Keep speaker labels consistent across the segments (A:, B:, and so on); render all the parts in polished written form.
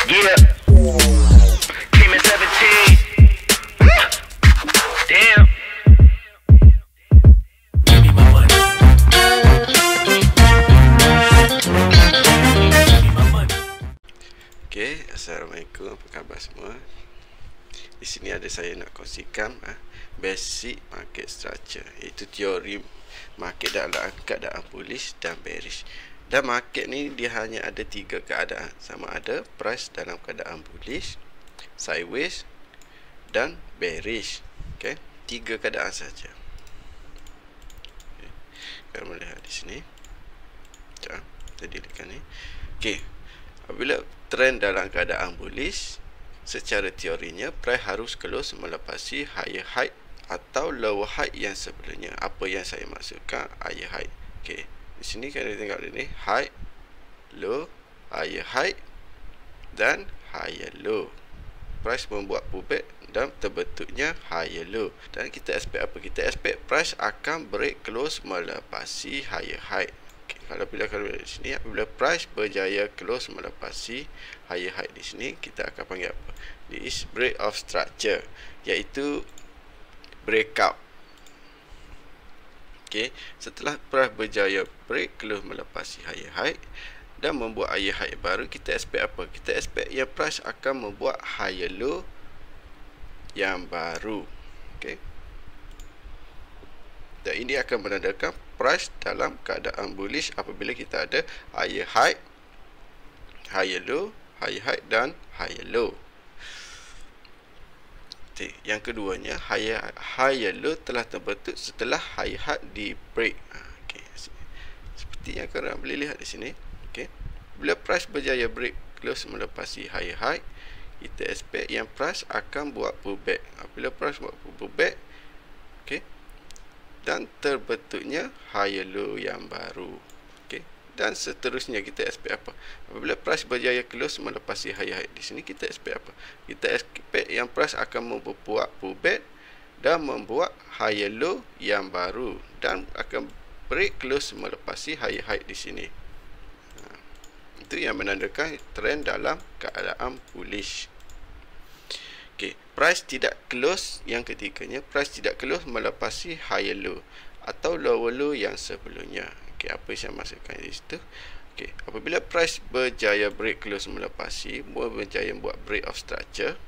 A: Yeah. Came in 17. Damn. Give me my money.
B: Okay, Assalamualaikum, apa khabar semua? Di sini ada saya nak kongsikan basic market structure, iaitu teori market dalam keadaan bullish dan bearish. Dan market ni dia hanya ada 3 keadaan, sama ada price dalam keadaan bullish, sideways dan bearish. Okay, 3 keadaan saja. Okay. Kita melihat di sini. Kita dilihatkan ni. Okay, apabila trend dalam keadaan bullish, secara teorinya price harus close melepasi higher high atau lower high yang sebelumnya. Apa yang saya maksudkan higher high? Okay, di sini kita tengok ini high, low, higher high dan higher low. Price membuat pullback dan terbentuknya higher low. Dan kita expect apa? Kita expect price akan break close melepasi higher high. Okay, kalau di sini, apabila price berjaya close melepasi higher high di sini, kita akan panggil apa? This is break of structure, iaitu breakout. Okay, setelah price berjaya break close melepasi higher high dan membuat higher high baru, kita expect apa? Kita expect yang price akan membuat higher low yang baru. Okay, dan ini akan menandakan price dalam keadaan bullish apabila kita ada higher high, higher low, higher high dan higher low. Okay, yang keduanya higher low telah terbentuk setelah higher high di break. Okay, seperti yang korang boleh lihat di sini. Okay, bila price berjaya break close melepasi higher high, kita expect yang price akan buat pullback. Apabila price buat pullback, okay, dan terbentuknya higher low yang baru. Okay, dan seterusnya kita expect apa? Apabila price berjaya close melepasi higher high di sini, kita expect apa? Kita expect yang price akan membuat pullback dan membuat higher low yang baru dan akan break close melepasi higher high di sini. Itu yang menandakan trend dalam keadaan bullish. Okay, price tidak close, yang ketiganya, price tidak close melepasi higher low atau lower low yang sebelumnya. Okay, apa yang saya maksudkan di situ? Okay, apabila price berjaya break close melepasi, berjaya buat break of structure,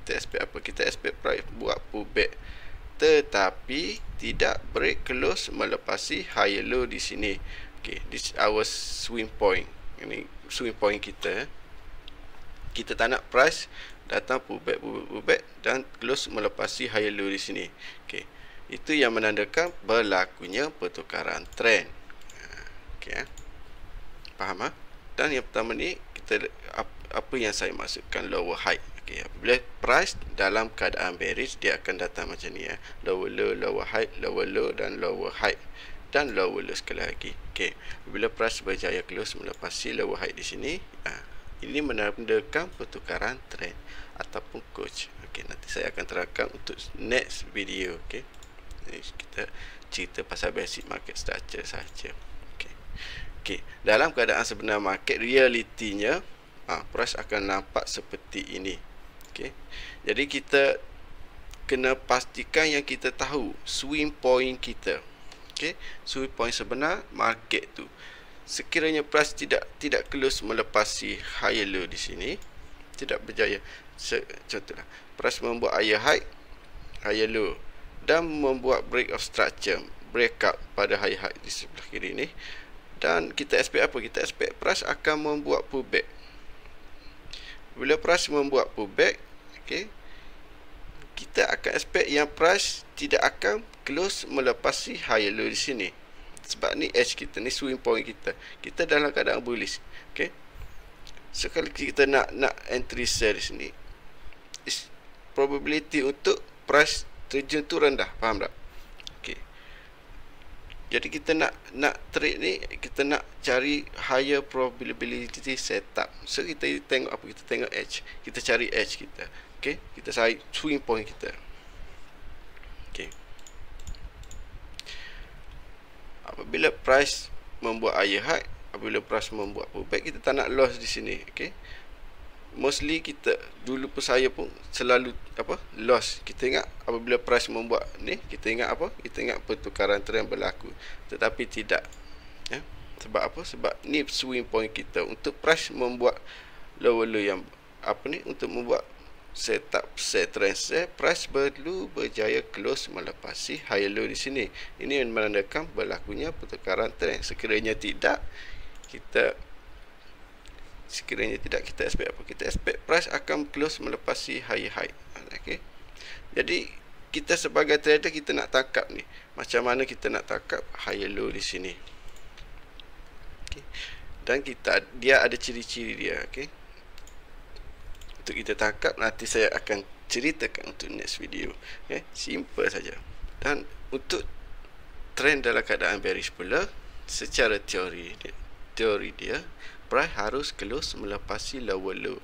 B: kita expect apa? Kita expect price buat pullback, tetapi tidak break close melepasi higher low di sini. Okay, this is our swing point. Ini swing point kita. Kita tak nak price datang pullback dan close melepasi higher low di sini. Okay, itu yang menandakan berlakunya pertukaran trend. Okay, faham? Dan yang pertama ni, kita apa yang saya maksudkan lower high. Okay, apabila price dalam keadaan bearish, dia akan datang macam ni ya. Lower low, lower high, lower low dan lower high dan lower low sekali lagi. Okay, apabila price berjaya close melepasi lower high di sini, ini menandakan pertukaran trend ataupun coach. Okay, nanti saya akan terangkan untuk next video. Okay, kita cerita pasal basic market structure saja. Okay, dalam keadaan sebenar market, realitinya price akan nampak seperti ini. Okay, jadi kita kena pastikan yang kita tahu swing point kita. Okay, swing point sebenar market tu, sekiranya price tidak close melepasi higher low di sini, tidak berjaya, contohlah price membuat higher high, higher low dan membuat break of structure, breakout pada higher high di sebelah kiri ni, dan kita expect apa? Kita expect price akan membuat pullback. Bila price membuat pullback, okay, kita akan expect yang price tidak akan close melepasi higher low di sini. Sebab ni edge kita, ni swing point kita. Kita dalam keadaan bullish. Okay, so kalau kita nak entry sell di sini, probability untuk price terjun tu rendah. Faham tak? Okay, jadi kita nak trade ni, kita nak cari higher probability setup. So kita tengok apa? Kita tengok edge. Kita cari edge kita. Okay, kita cari swing point kita. Okay, apabila price membuat higher high, apabila price membuat pullback, kita tak nak loss di sini. Okay, mostly kita dulu pun, saya pun selalu loss. Kita ingat apabila price membuat ni, kita ingat kita ingat pertukaran trend berlaku, tetapi tidak ya. Sebab apa? Sebab ni swing point kita untuk price membuat lower low yang untuk membuat setup set trend set, price perlu berjaya close melepasi higher low di sini. Ini menandakan berlakunya pertukaran trend. Sekiranya tidak, kita expect kita expect price akan close melepasi higher high. Okey. Jadi kita sebagai trader, kita nak tangkap ni, macam mana kita nak tangkap higher low di sini. Okey. Dan dia ada ciri-ciri dia, okey. Untuk kita tangkap, nanti saya akan ceritakan untuk next video. Okay? Simple saja. Dan untuk trend dalam keadaan bearish pula, secara teori dia, price harus close melepasi lower low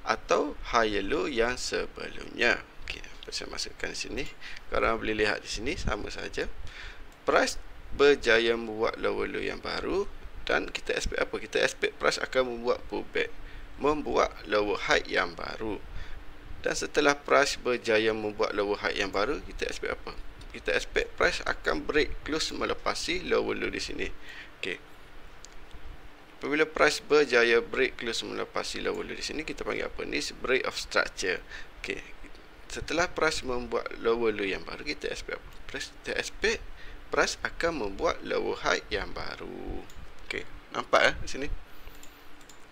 B: atau higher low yang sebelumnya. Okay, saya masukkan di sini. Korang boleh lihat di sini sama saja. Price berjaya membuat lower low yang baru, dan kita expect apa? Kita expect price akan membuat pullback, membuat lower high yang baru. Dan setelah price berjaya membuat lower high yang baru, kita expect apa? Kita expect price akan break close melepasi lower low di sini. Okey. Apabila price berjaya break close melepasi lower low di sini, kita panggil apa? Ni break of structure. Okey. Setelah price membuat lower low yang baru, kita expect apa? Kita expect price akan membuat lower high yang baru. Okey. Nampak di sini?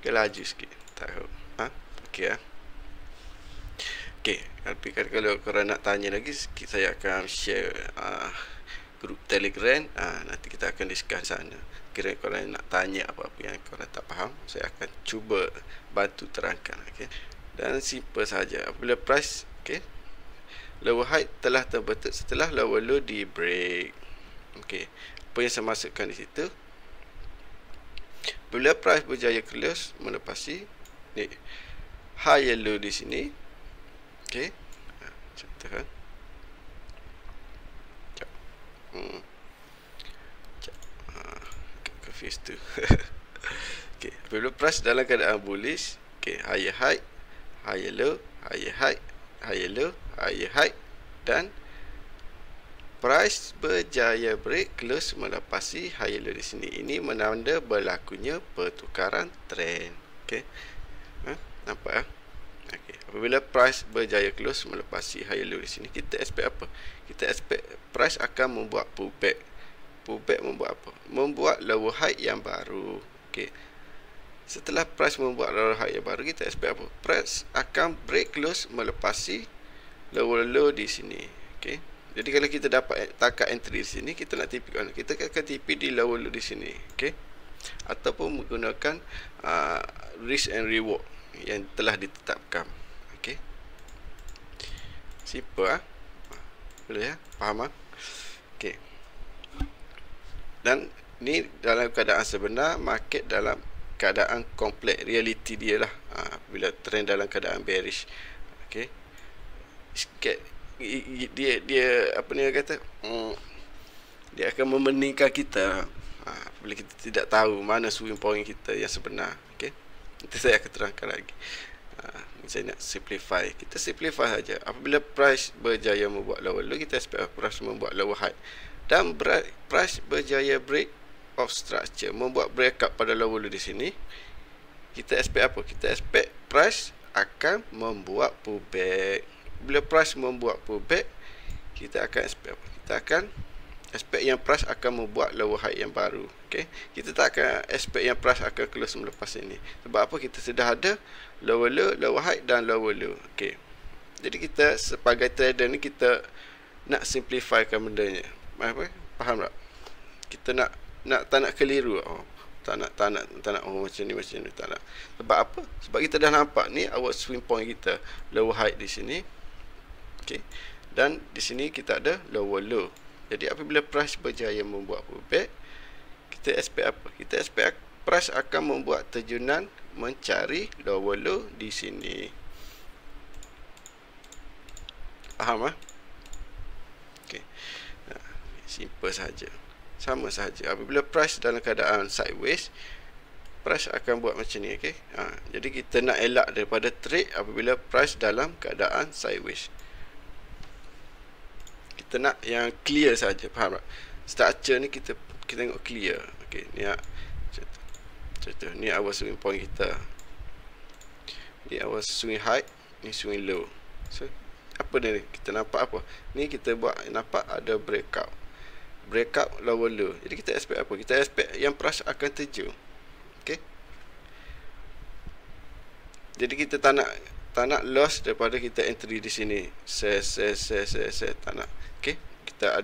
B: Okey, laju sikit. Tahu. Okey ya. Okey, tapi kalau korang nak tanya lagi, saya akan share grup Telegram. Nanti kita akan discuss sana. Kira korang nak tanya apa-apa yang korang tak faham, saya akan cuba bantu terangkan. Okey. Dan simple saja. Apabila price, okey, lower high telah terbentuk setelah lower low di break. Okey. Apa yang saya masukkan di situ? Bila price berjaya close melepasi ni higher low di sini, okey, contohkan confused tu. Okey, apabila price dalam keadaan bullish, okey, higher high, higher low, higher high, higher low, higher high, dan price berjaya break close melepasi higher low di sini. Ini menanda berlakunya pertukaran trend. Okey. Nampak? Okey. Apabila price berjaya close melepasi higher low di sini, kita expect apa? Kita expect price akan membuat pullback. Pullback membuat apa? Membuat lower high yang baru. Okey. Setelah price membuat lower high yang baru, kita expect apa? Price akan break close melepasi lower low di sini. Okey. Jadi kalau kita dapat tangkap entry di sini, kita nak TP, kita akan TP di lower low di sini. Okey. Ataupun menggunakan risk and reward yang telah ditetapkan. Okey. Simple boleh ya? Faham Okey. Dan ni dalam keadaan sebenar, market dalam keadaan kompleks, reality dia lah. Bila trend dalam keadaan bearish. Okey. Sikit dia apa ni kata? Dia akan memeningkan kita. Bila kita tidak tahu mana swing point kita yang sebenar. Okey. Nanti saya akan terangkan lagi. Saya nak simplify. Kita simplify saja. Apabila price berjaya membuat lower low, kita expect price membuat lower high. Dan price berjaya break of structure, membuat breakout pada lower low di sini. Kita expect apa? Kita expect price akan membuat pullback. Bila price membuat pullback, kita akan expect apa? Kita akan expect yang price akan membuat lower high yang baru. Okey, kita tak akan expect yang price akan close melepas ini. Sebab apa? Kita sudah ada lower low, lower high dan lower low. Okey. Jadi kita sebagai trader ni, kita nak simplifykan bendanya. Faham tak? Kita tak nak keliru. Tak nak macam ni tak nak. Sebab apa? Sebab kita dah nampak ni awal swing point kita lower high di sini. Okey. Dan di sini kita ada lower low. Jadi apabila price berjaya membuat pullback, kita expect apa? Kita expect price akan membuat terjunan mencari lower low di sini. Faham Okey. Simple saja. Sama saja. Apabila price dalam keadaan sideways, price akan buat macam ni. Okey, jadi kita nak elak daripada trade apabila price dalam keadaan sideways. Kita nak yang clear saja, faham tak? Structure ni kita tengok clear. Okey, ni contoh ni our swing point kita. Ni our swing high, ni swing low. So apa ni? Kita nampak apa? Ni kita buat nampak ada breakout lower low. Jadi kita expect apa? Kita expect yang price akan terjun. Okey. Jadi kita tak nak loss daripada kita entry di sini. Sell tak nak. Okey. Kita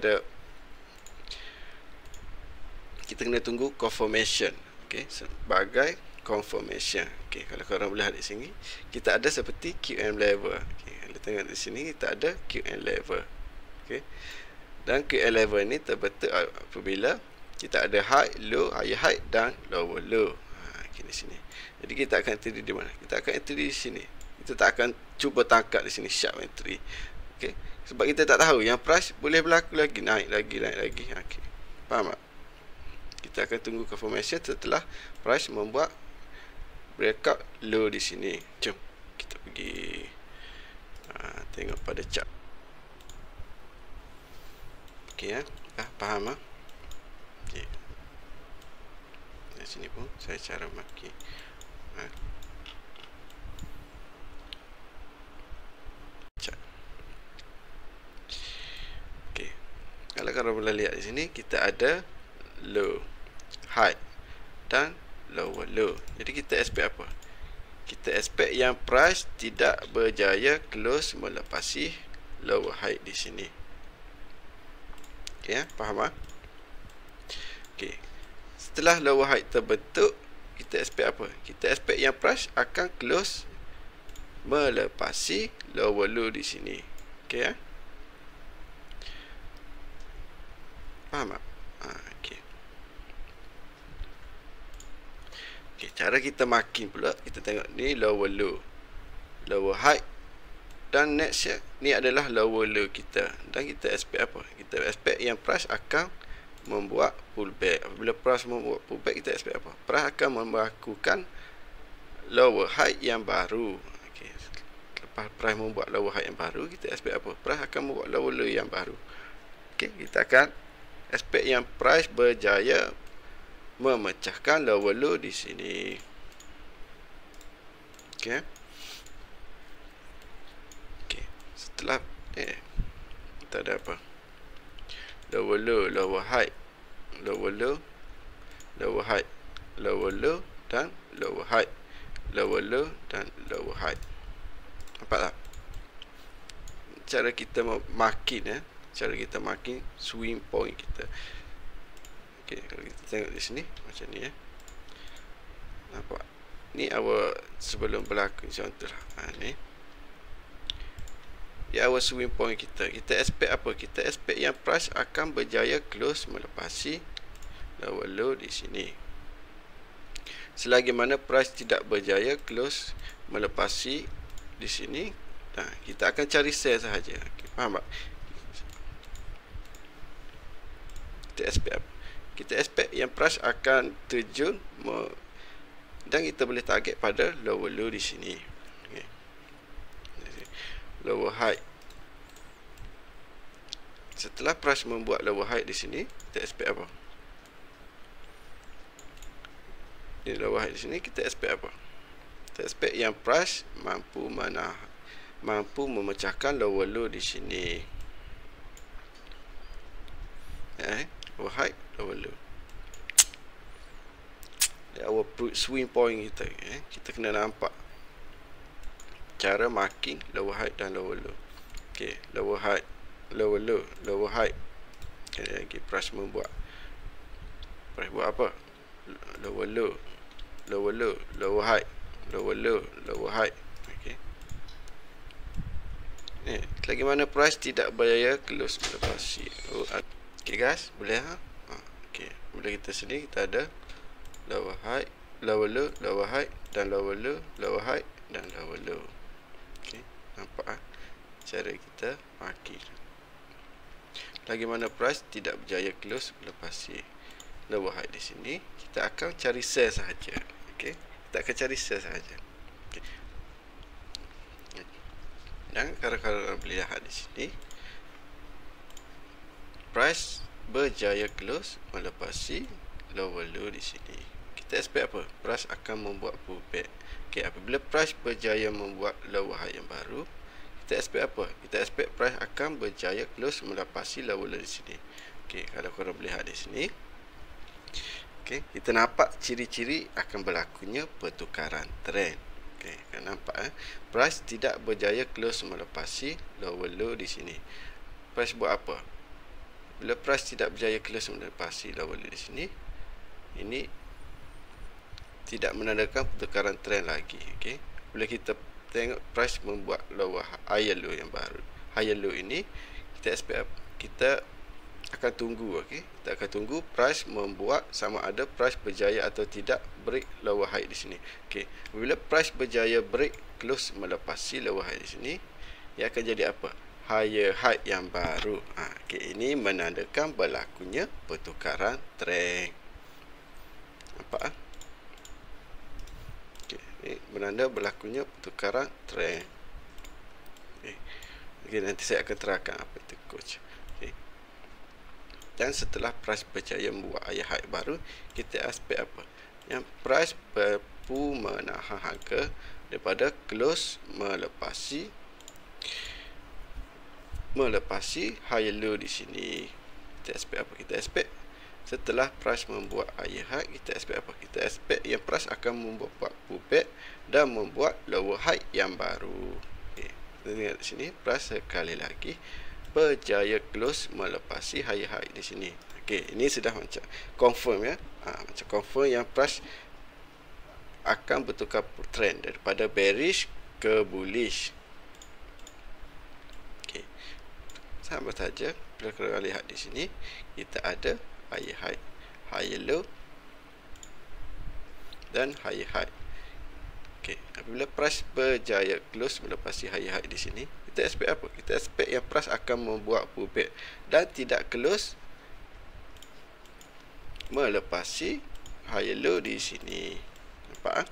B: kena tunggu confirmation. Okey, sebagai confirmation. Okey, kalau korang boleh lihat di sini, kita ada seperti QM level. Okey, kalau tengok di sini kita ada QM level. Okey. Dan QM level ni terbentuk apabila kita ada high, low, higher high dan lower low. Okey, di sini. Jadi kita akan entry di mana? Kita akan entry di sini. Kita tak akan cuba tangkap di sini sharp entry. Okey. Sebab kita tak tahu yang price boleh berlaku lagi, naik lagi. Okey. Faham tak? Kita akan tunggu confirmation setelah price membuat breakout low di sini. Jom kita pergi tengok pada chart. Okey faham okey. Di sini pun saya cara marking. Chart. Okey. Kalau boleh lihat di sini kita ada low, high dan lower low. Jadi kita expect apa? Kita expect yang price tidak berjaya close melepasi lower high di sini. Okey faham Okey. Setelah lower high terbentuk, kita expect apa? Kita expect yang price akan close melepasi lower low di sini. Okey faham tak? Okay, cara kita marking pula, kita tengok ni lower low, lower high, dan next ni adalah lower low kita. Dan kita expect apa? Kita expect yang price akan membuat pullback. Apabila price membuat pullback, kita expect apa? Price akan melakukan lower high yang baru. Okay. Lepas price membuat lower high yang baru, kita expect apa? Price akan membuat lower low yang baru. Okay, kita akan expect yang price berjaya memecahkan lower low di sini. Okey. Okey. Setelah kita ada apa? Lower low, lower high, lower low, lower high, lower low dan lower high, lower low dan lower high. Nampak tak? Cara kita marking cara kita marking swing point kita. Okay, kalau kita tengok di sini macam ni nampak ni awal sebelum berlaku contohlah ni awal swing point kita expect apa? Kita expect yang price akan berjaya close melepasi lower low di sini. Selagi mana price tidak berjaya close melepasi di sini, kita akan cari sell sahaja. Okay, faham tak? Kita expect apa? Kita expect yang price akan terjun dan kita boleh target pada lower low di sini. Okay. Lower high. Setelah price membuat lower high di sini, kita expect apa? Di lower high di sini kita expect apa? Kita expect yang price mampu memecahkan lower low di sini. Lower high, lower low. Our swing point kita, kita kena nampak cara marking lower high dan lower low. Okay, lower high, lower low, lower high. Lagi price membuat. Price buat apa? Lower low, lower low, lower high, lower low, lower high. Okay. Lagi mana price tidak berjaya close melepasi. Okay guys, boleh okay. Bila kita sini kita ada lower high, lower low, lower high dan lower low, lower high dan lower low. Okay, nampak cara kita marking. Lagi mana price tidak berjaya close melepasi lower high di sini, kita akan cari sell sahaja. Okey, kita akan cari sel sahaja. Okey. Dan kalau boleh lihat di sini, price berjaya close melepasi lower low di sini. Kita expect apa? Price akan membuat pullback. Okey, apabila price berjaya membuat lower high yang baru, kita expect apa? Kita expect price akan berjaya close melepasi lower low di sini. Okey, kalau korang boleh lihat di sini. Okey, kita nampak ciri-ciri akan berlakunya pertukaran trend. Okey, kan nampak price tidak berjaya close melepasi lower low di sini. Price buat apa? Bila price tidak berjaya close melepasi lower low di sini, ini tidak menandakan pertukaran trend lagi. Okey, bila kita tengok price membuat lower higher low yang baru, higher low ini kita expect kita akan tunggu. Okey, kita akan tunggu price membuat sama ada price berjaya atau tidak break lower high di sini. Okey, bila price berjaya break close melepasi lower high di sini, ia akan jadi apa? Higher high yang baru. Okey, ini menandakan berlakunya pertukaran trend. Nampak? Okey, ini menanda berlakunya pertukaran trend. Okey, nanti saya akan terangkan apa itu coach. Okey. Dan setelah price berjaya membuat higher high baru, kita expect apa? Yang price mampu menahan harga daripada close melepasi higher low di sini. Kita expect apa? Kita expect setelah price membuat higher high, kita expect apa? Kita expect yang price akan membuat pullback dan membuat lower high yang baru. Okey, kita lihat di sini price sekali lagi berjaya close melepasi higher high di sini. Okey, ini sudah macam confirm ya. Macam confirm yang price akan bertukar trend daripada bearish ke bullish. Okey, sama saja. Bila kita lihat di sini, kita ada higher high, higher low dan higher high. Okey, apabila price berjaya close melepasi higher high di sini, kita expect apa? Kita expect yang price akan membuat pullback dan tidak close melepasi higher low di sini. Nampak?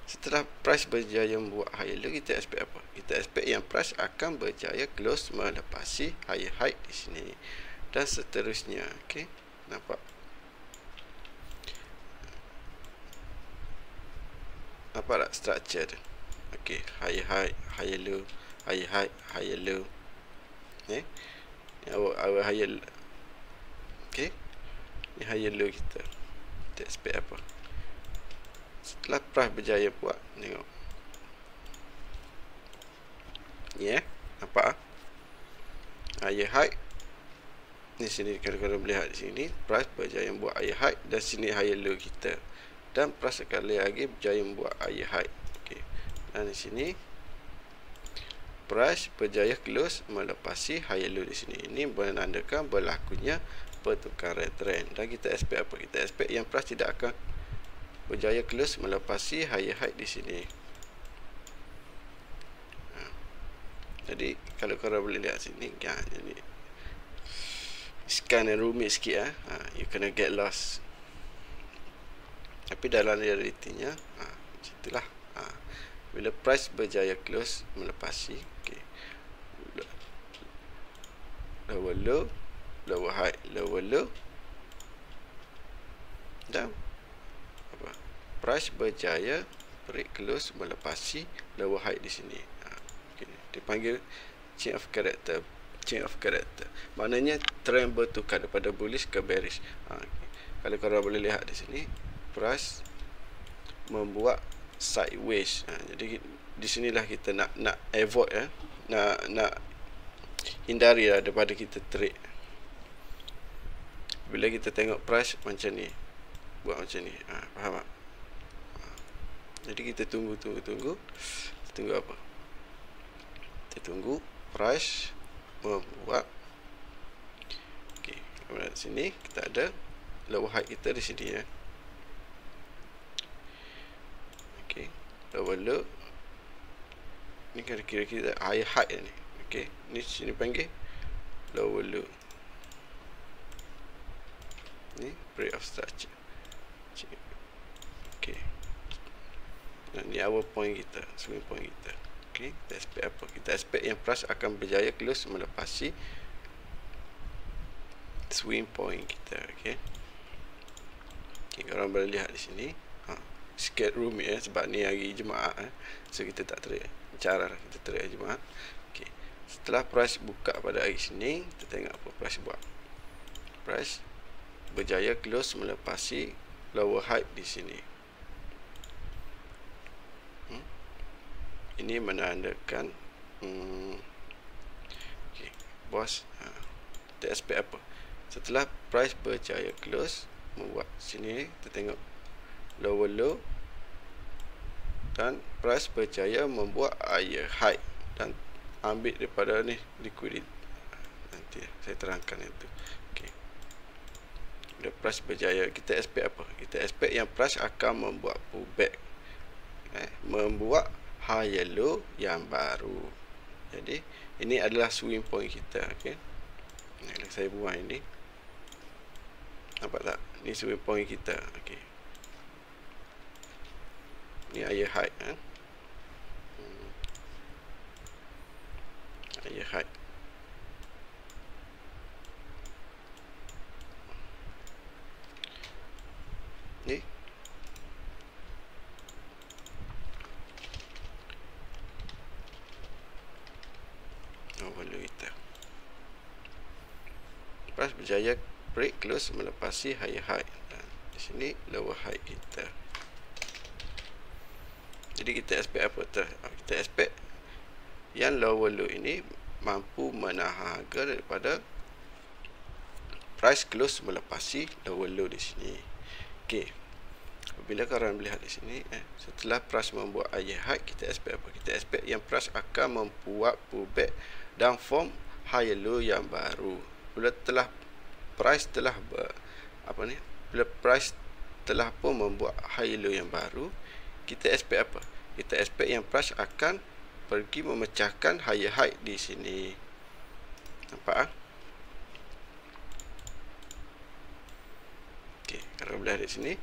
B: Setelah price berjaya membuat higher low, kita expect apa? Kita expect yang price akan berjaya close melepasi higher high di sini dan seterusnya. Okey, nampak? Nampak tak structure tu? Okey, higher high, higher low, higher high, higher low. Our higher. Okey, ni higher low kita. Kita expect apa? Setelah price berjaya buat, tengok. Ya, nampak? Higher high. Ni sini kalau melihat di sini, price berjaya buat higher high dan sini higher low kita. Dan price sekali lagi berjaya membuat higher high. Okey. Dan di sini price berjaya close melepasi higher low di sini. Ini menandakan berlakunya pertukaran trend. Dan kita expect apa? Kita expect yang price tidak akan berjaya close melepasi higher high di sini. Jadi kalau korang boleh lihat sini, jadi scan yang rumit sikit you kena get lost. Tapi dalam realitinya macam itulah. Bila price berjaya close melepasi, okey, lower low, lower high, lower low, dan apa? Price berjaya break close melepasi lower high di sini. Okay. Dipanggil change of character. Change of character maknanya trend bertukar daripada bullish ke bearish. Kalau korang boleh lihat di sini, price membuat sideways. Jadi di sinilah kita nak avoid nak hindari daripada kita trade. Bila kita tengok price macam ni, buat macam ni, faham tak? Jadi kita tunggu apa? Kita tunggu price membuat. Okey, kemudian di sini kita ada lower high kita di sini ya. Okey, lower low. Ni kira-kira higher high ni. Okey, ni sini panggil lower low. Ni break of structure. Ni awal point kita, swing point kita. Okey, kita expect apa? Kita expect yang price akan berjaya close melepasi swing point kita. Okey. Okey, korang boleh lihat di sini. Sikit rumit sebab ni hari Jumaat so kita tak trade. Cara kita trade Jumaat. Okey. Setelah price buka pada hari sini, kita tengok apa price buat. Price berjaya close melepasi lower high di sini. Ini menandakan okay, bos, kita expect apa? Setelah price berjaya close membuat sini, kita tengok lower low dan price berjaya membuat higher high dan ambil daripada ni liquidity. Nanti saya terangkan itu. Okey. Bila price berjaya, kita expect apa? Kita expect yang price akan membuat pullback, membuat higher low yang baru. Jadi ini adalah swing point kita. Okey. Nah, saya buang ini. Nampak tak? Ni swing point kita. Okey. Ni higher high, higher high. Ni kita price berjaya break close melepasi higher high. Di sini lower high kita. Jadi kita expect apa? Kita expect yang lower low ini mampu menahan harga daripada price close melepasi lower low di sini. Okey. Apabila korang melihat di sini, setelah price membuat higher high, kita expect apa? Kita expect yang price akan membuat pullback dan form higher low yang baru. Bila price telah pun membuat higher low yang baru, kita expect apa? Kita expect yang price akan pergi memecahkan higher high di sini. Nampak? Okey, kalau boleh di sini,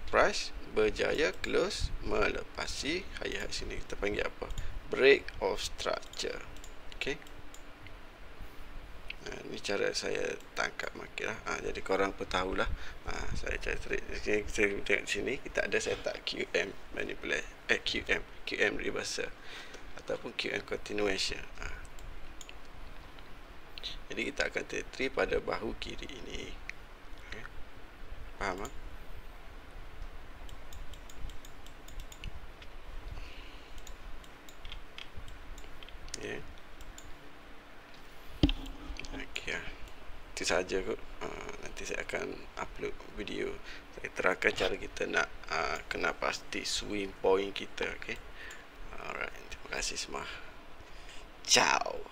B: price berjaya close melepasi higher high sini. Kita panggil apa? Break of structure. Okey. Ini cara saya tangkap market lah. Jadi korang pun tahulah. Saya cari trade. Saya tengok sini kita ada setup QM manipulate, QM reversal ataupun QM continuation. Jadi kita akan trade pada bahu kiri ini. Okay. Faham tak? Okay. Itu saja kot. Nanti saya akan upload video. Saya terangkan cara kita nak kena pasti swing point kita. Okay. Alright. Terima kasih semua. Ciao.